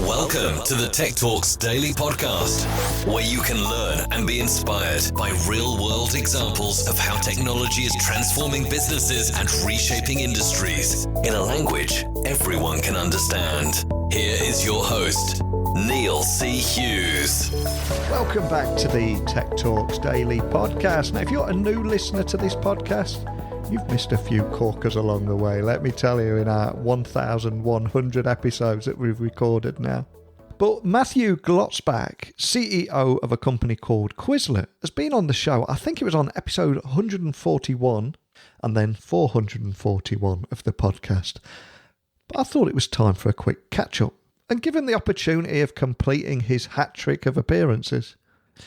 Welcome to the Tech Talks Daily Podcast, where you can learn and be inspired by real-world examples of how technology is transforming businesses and reshaping industries in a language everyone can understand. Here is your host, Neil C. Hughes. Welcome back to the Tech Talks Daily Podcast. Now, if you're a new listener to this podcast, you've missed a few corkers along the way, let me tell you, in our 1,100 episodes that we've recorded now. But Matthew Glotzbach, CEO of a company called Quizlet, has been on the show. I think it was on episode 141 and then 441 of the podcast. But I thought it was time for a quick catch-up and give him the opportunity of completing his hat-trick of appearances.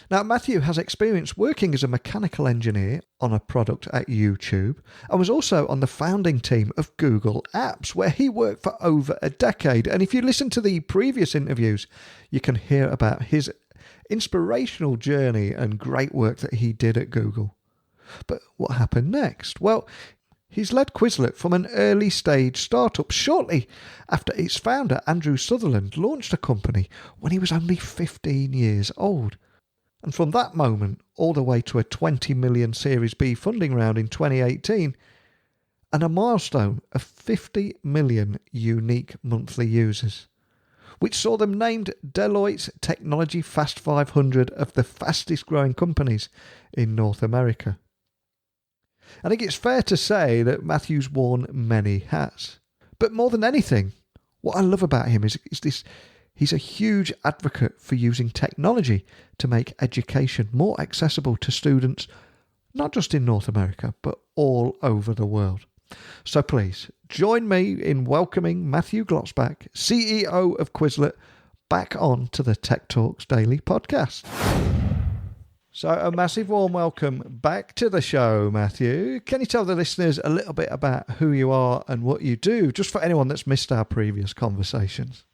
Now, Matthew has experience working as a mechanical engineer on a product at YouTube and was also on the founding team of Google Apps, where he worked for over a decade. And if you listen to the previous interviews, you can hear about his inspirational journey and great work that he did at Google. But what happened next? Well, he's led Quizlet from an early stage startup shortly after its founder, Andrew Sutherland, launched a company when he was only 15 years old. And from that moment all the way to a 20 million Series B funding round in 2018 and a milestone of 50 million unique monthly users, which saw them named Deloitte's Technology Fast 500 of the fastest growing companies in North America. I think it's fair to say that Matthew's worn many hats. But more than anything, what I love about him is this. He's a huge advocate for using technology to make education more accessible to students, not just in North America, but all over the world. So please, join me in welcoming Matthew Glotzbach, CEO of Quizlet, back on to the Tech Talks Daily Podcast. So a massive warm welcome back to the show, Matthew. Can you tell the listeners a little bit about who you are and what you do, just for anyone that's missed our previous conversations?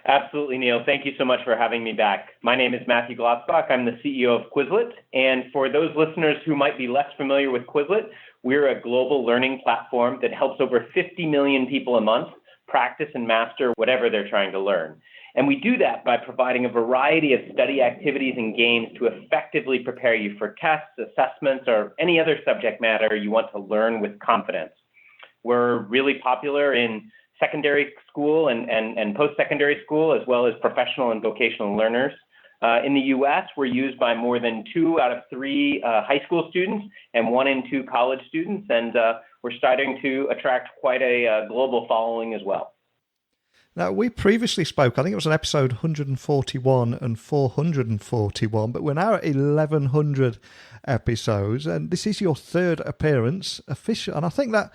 Absolutely, Neil. Thank you so much for having me back. My name is Matthew Glotzbach. I'm the CEO of Quizlet. And for those listeners who might be less familiar with Quizlet, we're a global learning platform that helps over 50 million people a month practice and master whatever they're trying to learn. And we do that by providing a variety of study activities and games to effectively prepare you for tests, assessments, or any other subject matter you want to learn with confidence. We're really popular in secondary school and post-secondary school, as well as professional and vocational learners. In the U.S., we're used by more than 2 out of 3 high school students and 1 in 2 college students, and we're starting to attract quite a global following as well. Now, we previously spoke, I think it was on episode 141 and 441, but we're now at 1,100 episodes, and this is your third appearance official. And I think that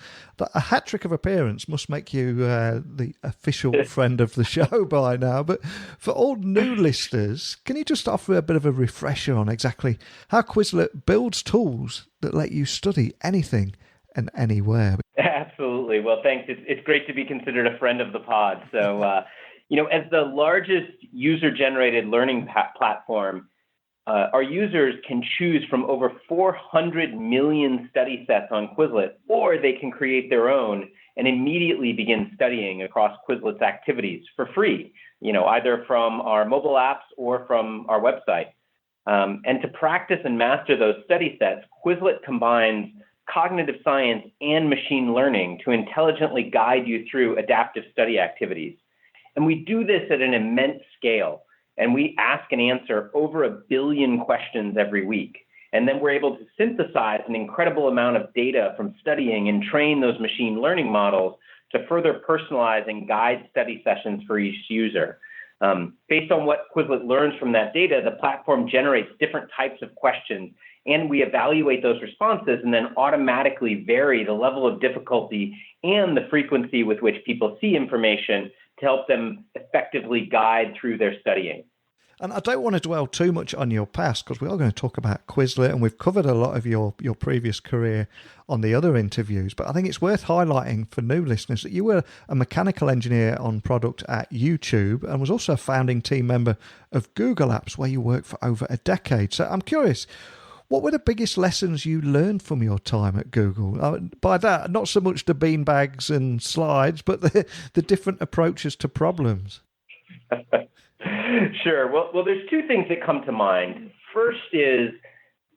a hat-trick of appearance must make you the official friend of the show by now. But for all new listeners, can you just offer a bit of a refresher on exactly how Quizlet builds tools that let you study anything and anywhere? Absolutely. Well, thanks. It's great to be considered a friend of the pod. So, as the largest user-generated learning platform, our users can choose from over 400 million study sets on Quizlet, or they can create their own and immediately begin studying across Quizlet's activities for free, either from our mobile apps or from our website. And to practice and master those study sets, Quizlet combines cognitive science and machine learning to intelligently guide you through adaptive study activities. And we do this at an immense scale. And we ask and answer over 1 billion questions every week. And then we're able to synthesize an incredible amount of data from studying and train those machine learning models to further personalize and guide study sessions for each user. Based on what Quizlet learns from that data, the platform generates different types of questions, and we evaluate those responses and then automatically vary the level of difficulty and the frequency with which people see information to help them effectively guide through their studying. And I don't want to dwell too much on your past, because we are going to talk about Quizlet, and we've covered a lot of your previous career on the other interviews. But I think it's worth highlighting for new listeners that you were a mechanical engineer on product at YouTube and was also a founding team member of Google Apps, where you worked for over a decade. So I'm curious, what were the biggest lessons you learned from your time at Google? By that, not so much the beanbags and slides, but the different approaches to problems. Sure. Well, there's two things that come to mind. First is,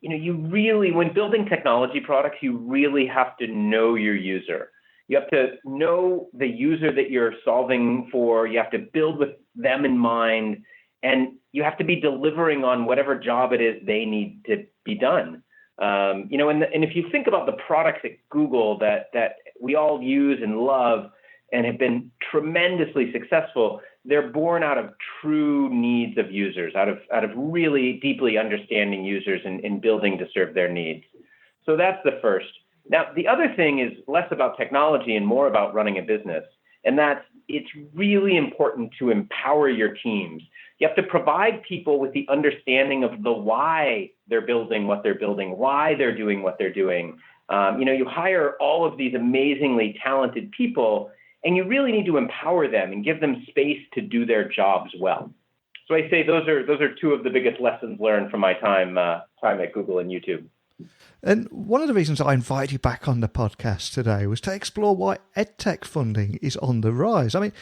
you really, when building technology products, you really have to know your user. You have to know the user that you're solving for. You have to build with them in mind, and you have to be delivering on whatever job it is they need to be done. And if you think about the products at Google that we all use and love and have been tremendously successful, they're born out of true needs of users, out of really deeply understanding users and building to serve their needs. So that's the first. Now, the other thing is less about technology and more about running a business. And that's, it's really important to empower your teams. You have to provide people with the understanding of the why they're building what they're building, why they're doing what they're doing. You hire all of these amazingly talented people, and you really need to empower them and give them space to do their jobs well. So I say those are two of the biggest lessons learned from my time at Google and YouTube. And one of the reasons I invited you back on the podcast today was to explore why EdTech funding is on the rise. I mean,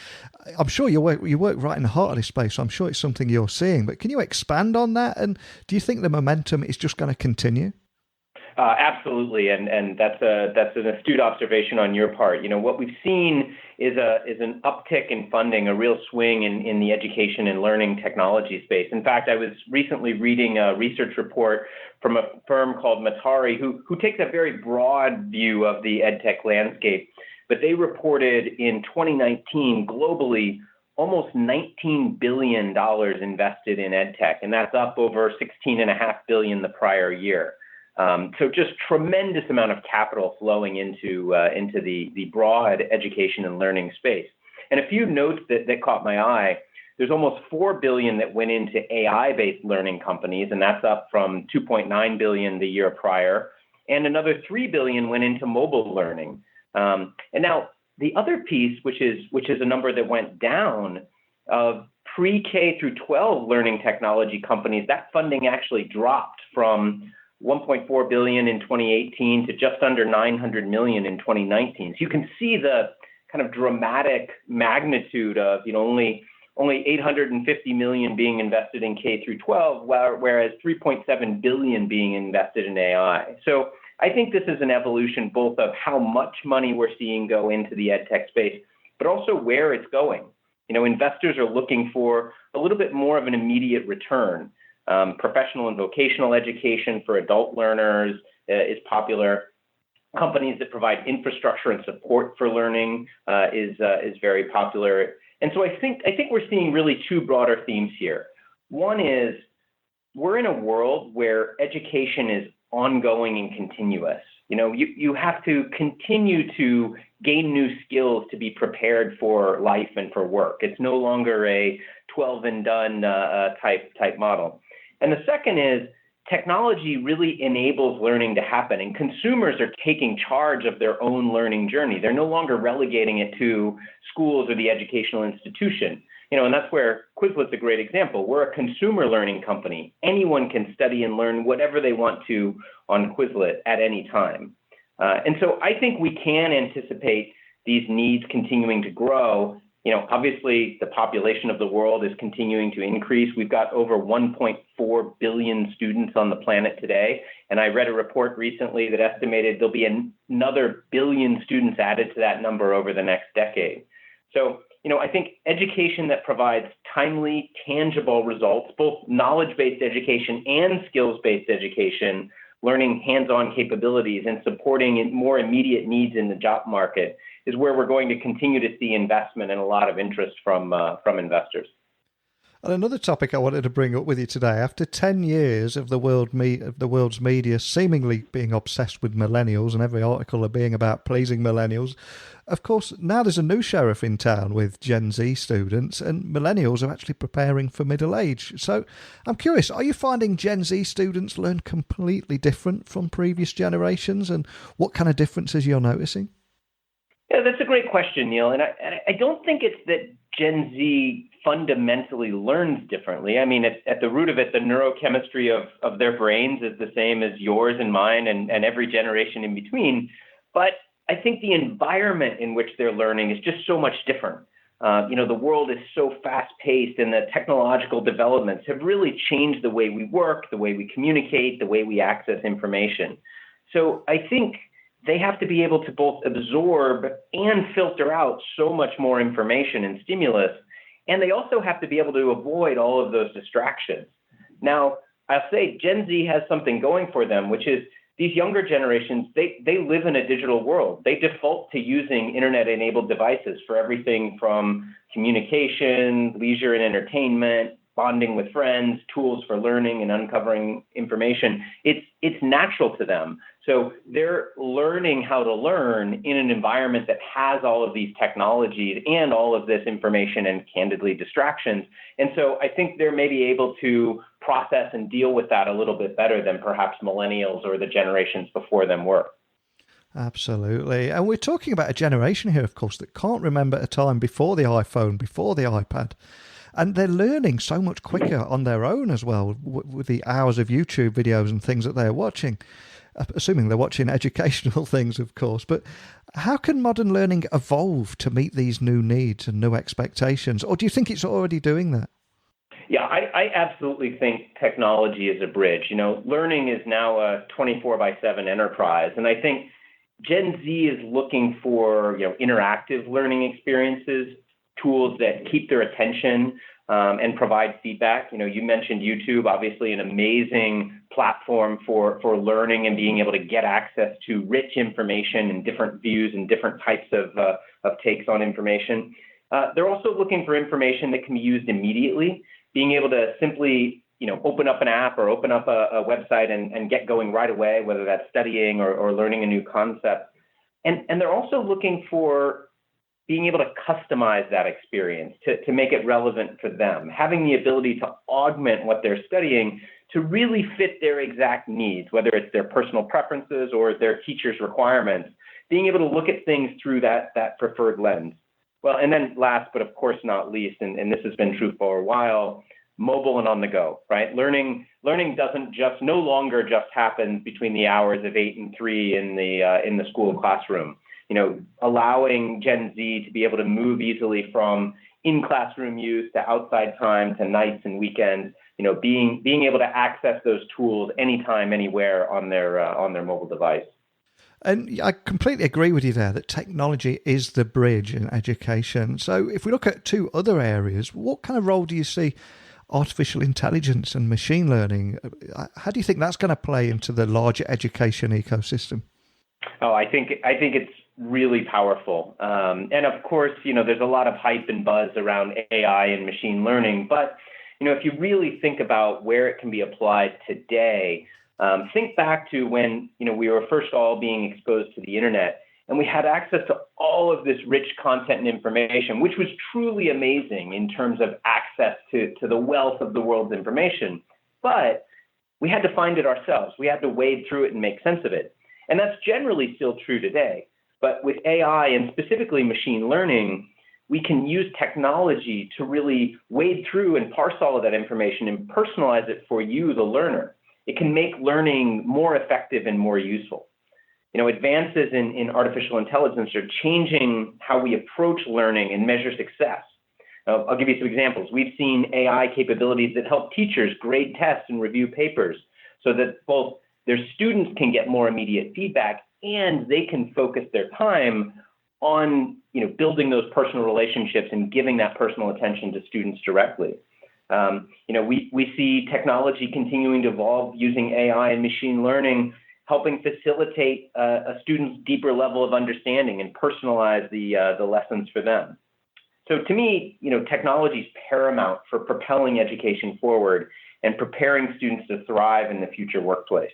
I'm sure you work right in the heart of this space, so I'm sure it's something you're seeing. But can you expand on that? And do you think the momentum is just going to continue? Absolutely, and that's an astute observation on your part. What we've seen is an uptick in funding, a real swing in the education and learning technology space. In fact, I was recently reading a research report from a firm called Matari, who takes a very broad view of the EdTech landscape. But they reported in 2019 globally almost $19 billion invested in EdTech, and that's up over $16.5 billion the prior year. So just tremendous amount of capital flowing into the broad education and learning space. And a few notes that caught my eye. There's almost $4 billion that went into AI-based learning companies, and that's up from $2.9 billion the year prior. And another $3 billion went into mobile learning. And now the other piece, which is a number that went down, of pre-K through 12 learning technology companies, that funding actually dropped from $1.4 billion in 2018 to just under $900 million in 2019. So you can see the kind of dramatic magnitude of, only $850 million being invested in K through 12, whereas $3.7 billion being invested in AI. So I think this is an evolution both of how much money we're seeing go into the EdTech space, but also where it's going. Investors are looking for a little bit more of an immediate return. Professional and vocational education for adult learners is popular. Companies that provide infrastructure and support for learning is very popular. And so I think we're seeing really two broader themes here. One is we're in a world where education is ongoing and continuous. You have to continue to gain new skills to be prepared for life and for work. It's no longer a 12 and done type model. And the second is technology really enables learning to happen, and consumers are taking charge of their own learning journey. They're no longer relegating it to schools or the educational institution. And that's where Quizlet's a great example. We're a consumer learning company. Anyone can study and learn whatever they want to on Quizlet at any time. And so I think we can anticipate these needs continuing to grow. Obviously, the population of the world is continuing to increase. We've got over 1.4 billion students on the planet today. And I read a report recently that estimated there'll be another billion students added to that number over the next decade. So, I think education that provides timely, tangible results, both knowledge-based education and skills-based education, learning hands-on capabilities and supporting more immediate needs in the job market, is where we're going to continue to see investment and a lot of interest from investors. And another topic I wanted to bring up with you today, after 10 years of the world's media seemingly being obsessed with millennials and every article being about pleasing millennials, of course, now there's a new sheriff in town with Gen Z students, and millennials are actually preparing for middle age. So I'm curious, are you finding Gen Z students learn completely different from previous generations, and what kind of differences you're noticing? Yeah, that's a great question, Neil. And I don't think it's that Gen Z fundamentally learns differently. I mean, at the root of it, the neurochemistry of their brains is the same as yours and mine and every generation in between. But I think the environment in which they're learning is just so much different. The world is so fast-paced, and the technological developments have really changed the way we work, the way we communicate, the way we access information. So I think they have to be able to both absorb and filter out so much more information and stimulus, and they also have to be able to avoid all of those distractions. Now, I'll say Gen Z has something going for them, which is these younger generations, they live in a digital world. They default to using internet-enabled devices for everything from communication, leisure and entertainment, bonding with friends, tools for learning and uncovering information. It's natural to them. So they're learning how to learn in an environment that has all of these technologies and all of this information and candidly distractions. And so I think they're maybe able to process and deal with that a little bit better than perhaps millennials or the generations before them were. Absolutely. And we're talking about a generation here, of course, that can't remember a time before the iPhone, before the iPad. And they're learning so much quicker on their own as well, with the hours of YouTube videos and things that they're watching, assuming they're watching educational things, of course. But how can modern learning evolve to meet these new needs and new expectations? Or do you think it's already doing that? Yeah, I absolutely think technology is a bridge. Learning is now a 24/7 enterprise. And I think Gen Z is looking for, interactive learning experiences, tools that keep their attention and provide feedback. You mentioned YouTube, obviously an amazing platform for learning and being able to get access to rich information and different views and different types of takes on information. They're also looking for information that can be used immediately, being able to simply open up an app or open up a website and get going right away, whether that's studying or learning a new concept. And they're also looking for being able to customize that experience to make it relevant for them, having the ability to augment what they're studying to really fit their exact needs, whether it's their personal preferences or their teacher's requirements, being able to look at things through that preferred lens. Well, and then last, but of course not least, and this has been true for a while, mobile and on the go, right? Learning doesn't no longer just happen between the hours of 8 and 3 in the school classroom. Allowing Gen Z to be able to move easily from in-classroom use to outside time to nights and weekends, being able to access those tools anytime, anywhere on their mobile device. And I completely agree with you there that technology is the bridge in education. So if we look at two other areas, what kind of role do you see artificial intelligence and machine learning? How do you think that's going to play into the larger education ecosystem? Oh, I think it's really powerful. And of course, there's a lot of hype and buzz around AI and machine learning. But, if you really think about where it can be applied today, think back to when, we were first all being exposed to the internet and we had access to all of this rich content and information, which was truly amazing in terms of access to the wealth of the world's information. But we had to find it ourselves. We had to wade through it and make sense of it. And that's generally still true today. But with AI and specifically machine learning, we can use technology to really wade through and parse all of that information and personalize it for you, the learner. It can make learning more effective and more useful. Advances in artificial intelligence are changing how we approach learning and measure success. I'll give you some examples. We've seen AI capabilities that help teachers grade tests and review papers so that both their students can get more immediate feedback and they can focus their time on building those personal relationships and giving that personal attention to students directly. We see technology continuing to evolve using AI and machine learning, helping facilitate a student's deeper level of understanding and personalize the lessons for them. So to me, technology is paramount for propelling education forward and preparing students to thrive in the future workplace.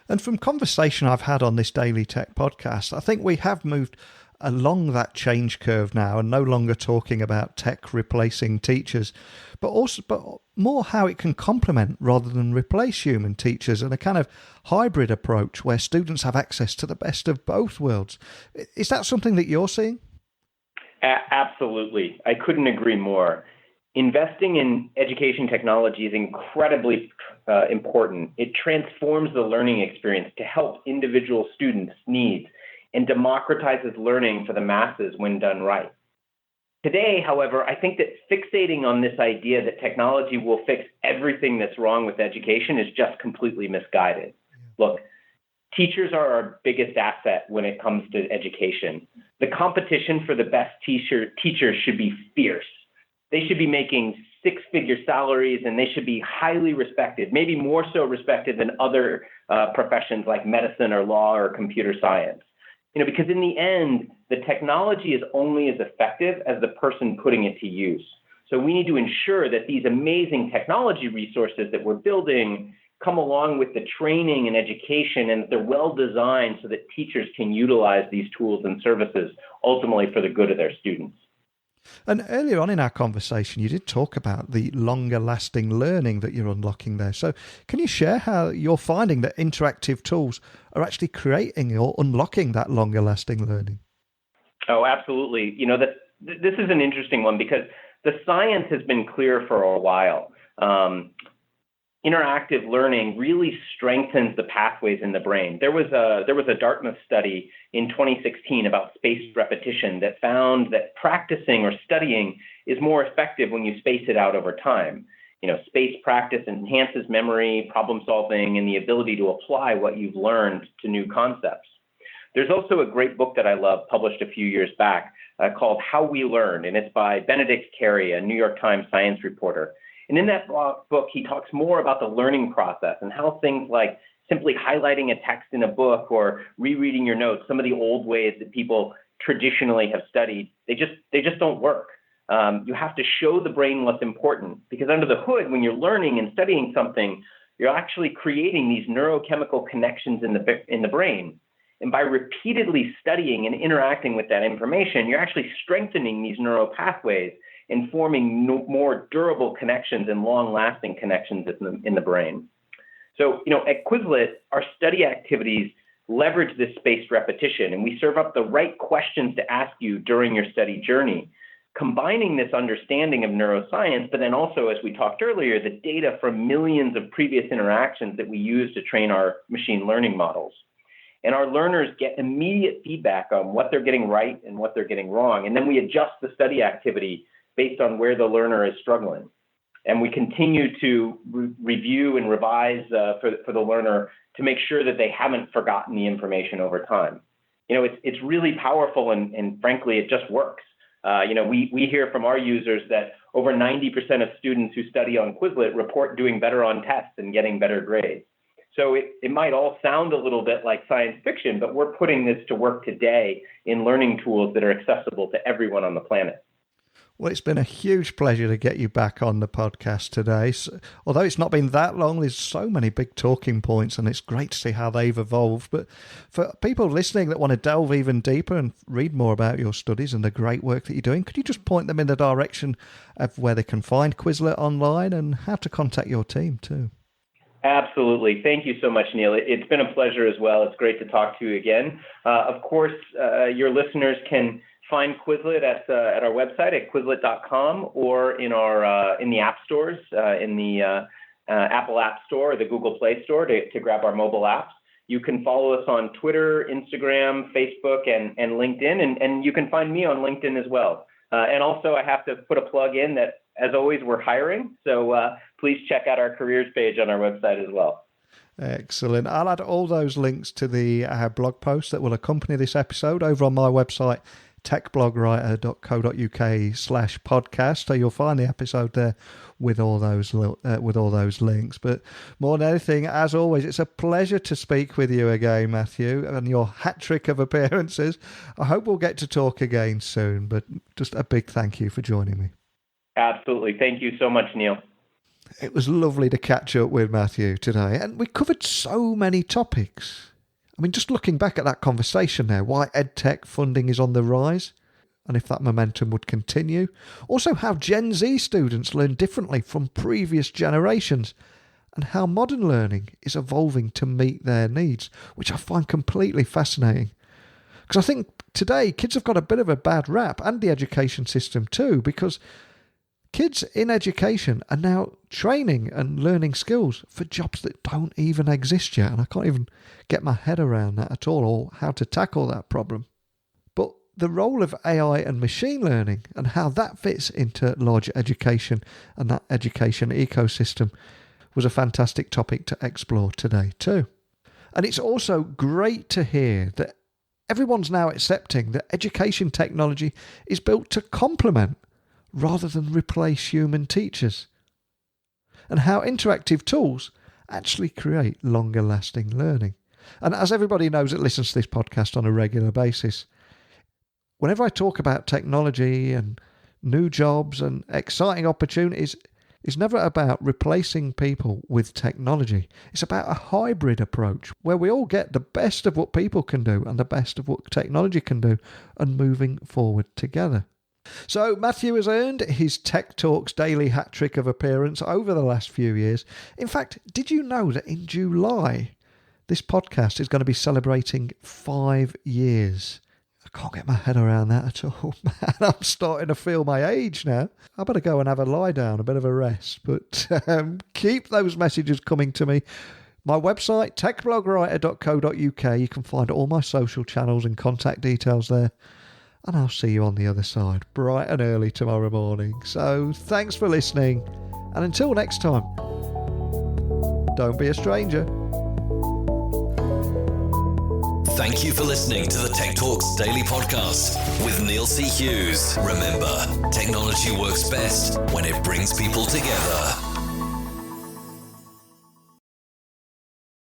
And from conversation I've had on this Daily Tech podcast, I think we have moved along that change curve now and no longer talking about tech replacing teachers, but more how it can complement rather than replace human teachers, and a kind of hybrid approach where students have access to the best of both worlds. Is that something that you're seeing? Absolutely. I couldn't agree more. Investing in education technology is incredibly important. It transforms the learning experience to help individual students' needs and democratizes learning for the masses when done right. Today, however, I think that fixating on this idea that technology will fix everything that's wrong with education is just completely misguided. Look, teachers are our biggest asset when it comes to education. The competition for the best teachers should be fierce. They should be making six-figure salaries, and they should be highly respected, maybe more so respected than other professions like medicine or law or computer science. Because in the end, the technology is only as effective as the person putting it to use. So we need to ensure that these amazing technology resources that we're building come along with the training and education, and they're well designed so that teachers can utilize these tools and services ultimately for the good of their students. And earlier on in our conversation, you did talk about the longer lasting learning that you're unlocking there. So can you share how you're finding that interactive tools are actually creating or unlocking that longer lasting learning? Oh, absolutely. This is an interesting one because the science has been clear for a while. Interactive learning really strengthens the pathways in the brain. There was a Dartmouth study in 2016 about spaced repetition that found that practicing or studying is more effective when you space it out over time. Spaced practice enhances memory, problem solving, and the ability to apply what you've learned to new concepts. There's also a great book that I love, published a few years back, called How We Learn, and it's by Benedict Carey, a New York Times science reporter. And in that book, he talks more about the learning process and how things like simply highlighting a text in a book or rereading your notes, some of the old ways that people traditionally have studied, they just don't work. You have to show the brain what's important, because under the hood, when you're learning and studying something, you're actually creating these neurochemical connections in the brain. And by repeatedly studying and interacting with that information, you're actually strengthening these neural pathways and forming more durable connections and long-lasting connections in the brain. So, at Quizlet, our study activities leverage this spaced repetition, and we serve up the right questions to ask you during your study journey, combining this understanding of neuroscience, but then also, as we talked earlier, the data from millions of previous interactions that we use to train our machine learning models. And our learners get immediate feedback on what they're getting right and what they're getting wrong, and then we adjust the study activity based on where the learner is struggling. And we continue to review and revise for the learner to make sure that they haven't forgotten the information over time. It's really powerful, and frankly, it just works. We hear from our users that over 90% of students who study on Quizlet report doing better on tests and getting better grades. So it might all sound a little bit like science fiction, but we're putting this to work today in learning tools that are accessible to everyone on the planet. Well, it's been a huge pleasure to get you back on the podcast today. So, although it's not been that long, there's so many big talking points, and it's great to see how they've evolved. But for people listening that want to delve even deeper and read more about your studies and the great work that you're doing, could you just point them in the direction of where they can find Quizlet online and how to contact your team too? Absolutely. Thank you so much, Neil. It's been a pleasure as well. It's great to talk to you again. Of course, your listeners can find Quizlet at our website at Quizlet.com or in the app stores, in the Apple App Store or the Google Play Store to grab our mobile apps. You can follow us on Twitter, Instagram, Facebook, and LinkedIn, and you can find me on LinkedIn as well. And also, I have to put a plug in that, as always, we're hiring. So please check out our careers page on our website as well. Excellent. I'll add all those links to the blog post that will accompany this episode over on my website, techblogwriter.co.uk/podcast. So you'll find the episode there with all those links. But more than anything, as always, it's a pleasure to speak with you again, Matthew, and your hat trick of appearances. I hope we'll get to talk again soon, but just a big thank you for joining me. Absolutely. Thank you so much, Neil. It was lovely to catch up with Matthew today, and we covered so many topics. I mean, just looking back at that conversation there, why EdTech funding is on the rise, and if that momentum would continue. Also, how Gen Z students learn differently from previous generations, and how modern learning is evolving to meet their needs, which I find completely fascinating. Because I think today kids have got a bit of a bad rap, and the education system too, because kids in education are now training and learning skills for jobs that don't even exist yet. And I can't even get my head around that at all, or how to tackle that problem. But the role of AI and machine learning and how that fits into larger education and that education ecosystem was a fantastic topic to explore today too. And it's also great to hear that everyone's now accepting that education technology is built to complement rather than replace human teachers, and how interactive tools actually create longer lasting learning. And as everybody knows that listens to this podcast on a regular basis, whenever I talk about technology and new jobs and exciting opportunities, it's never about replacing people with technology. It's about a hybrid approach where we all get the best of what people can do and the best of what technology can do and moving forward together. So Matthew has earned his Tech Talks daily hat trick of appearance over the last few years. In fact, did you know that in July, this podcast is going to be celebrating 5 years? I can't get my head around that at all, man. I'm starting to feel my age now. I better go and have a lie down, a bit of a rest. But keep those messages coming to me. My website, techblogwriter.co.uk. You can find all my social channels and contact details there. And I'll see you on the other side, bright and early tomorrow morning. So thanks for listening. And until next time, don't be a stranger. Thank you for listening to the Tech Talks Daily Podcast with Neil C. Hughes. Remember, technology works best when it brings people together.